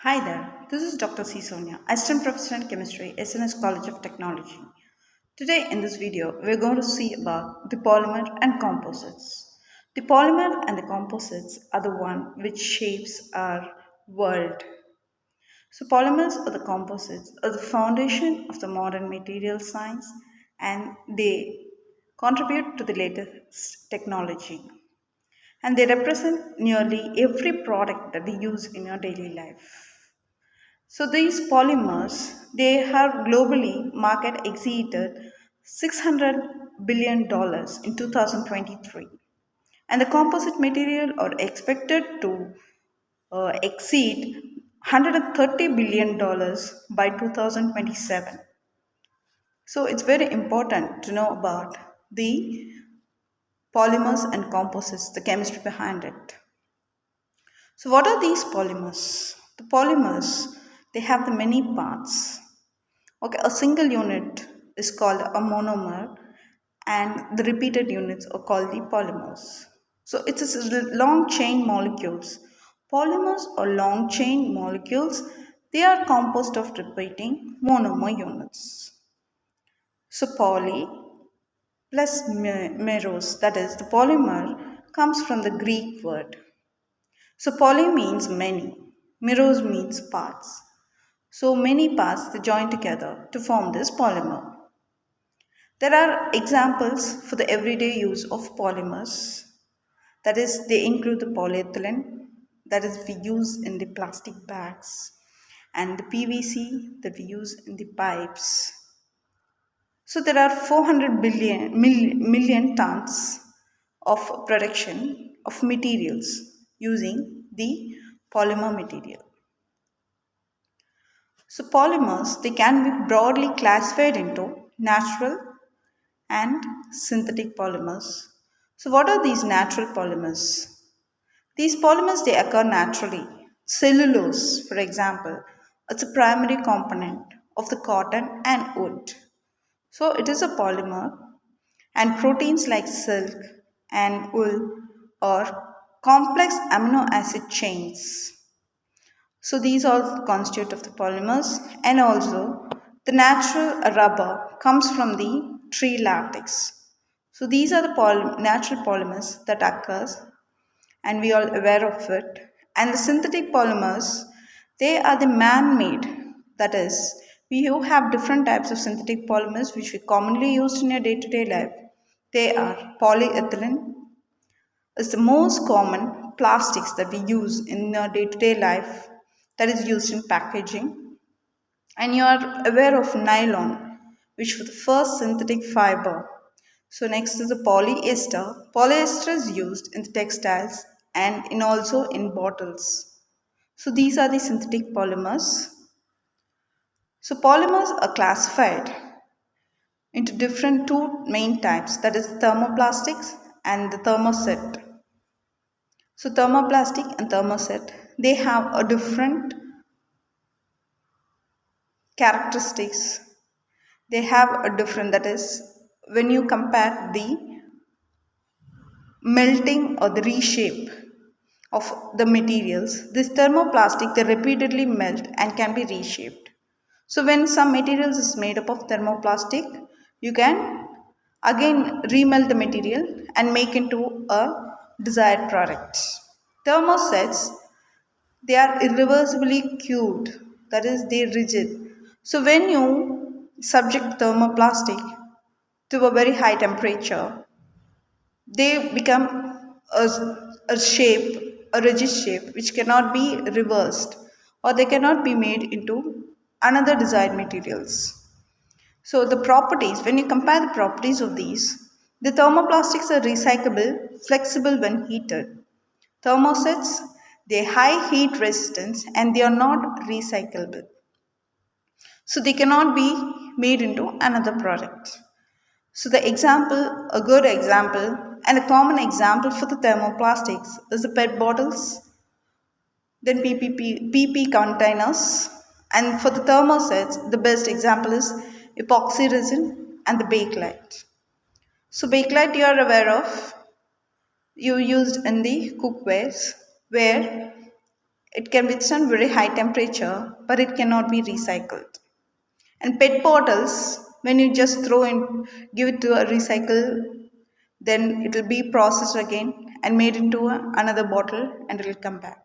Hi there, this is Dr. C. Sonia, Assistant Professor in Chemistry, SNS College of Technology. Today in this video, we're going to see about the polymer and composites. The polymer and the composites are the one which shapes our world. So polymers or the composites are the foundation of the modern material science and they contribute to the latest technology and they represent nearly every product that we use in our daily life. So these polymers, they have globally market exceeded $600 billion in 2023. And the composite material are expected to exceed $130 billion by 2027. So it's very important to know about the polymers and composites, the chemistry behind it. So what are these polymers? The polymers, they have the many parts. Okay, a single unit is called a monomer and the repeated units are called the polymers. So it's long chain molecules. Polymers or long chain molecules, they are composed of repeating monomer units. So poly plus meros, that is the polymer comes from the Greek word. So poly means many, meros means parts. So many parts they join together to form this polymer. There are examples for the everyday use of polymers. That is, they include the polyethylene that is we use in the plastic bags and the PVC that we use in the pipes. So there are 400 million tons of production of materials using the polymer material. So polymers they can be broadly classified into natural and synthetic polymers. So what are these natural polymers? These polymers they occur naturally. Cellulose, for example, it's a primary component of the cotton and wood. So it is a polymer and proteins like silk and wool or complex amino acid chains. So these all constitute of the polymers and also the natural rubber comes from the tree latex. So these are the natural polymers that occurs and we are aware of it. And the synthetic polymers, they are the man-made. That is, we do have different types of synthetic polymers which we commonly use in your day-to-day life. They are polyethylene, is the most common plastics that we use in our day-to-day life that is used in packaging. And you are aware of nylon, which was the first synthetic fiber. So next is the polyester. Polyester is used in the textiles and in also in bottles. So these are the synthetic polymers. So polymers are classified into different two main types, that is thermoplastics and the thermoset. So thermoplastic and thermoset, they have a different characteristics. They have a different, that is when you compare the melting or the reshape of the materials, this thermoplastic they repeatedly melt and can be reshaped. So when some materials is made up of thermoplastic, you can again remelt the material and make into a desired product. Thermosets, they are irreversibly cured, that is they rigid. So when you subject thermoplastic to a very high temperature, they become a shape, a rigid shape, which cannot be reversed or they cannot be made into another desired materials. So the properties, when you compare the properties of these, the thermoplastics are recyclable, flexible when heated. Thermosets, they high heat resistance and they are not recyclable. So they cannot be made into another product. So the example, a good example and a common example for the thermoplastics is the PET bottles, then PP containers, and for the thermosets, the best example is epoxy resin and the bakelite. So bakelite you are aware of, you used in the cookwares where It can withstand very high temperature, but it cannot be recycled. And PET bottles, when you just throw in, give it to a recycle, then it will be processed again and made into another bottle and it will come back.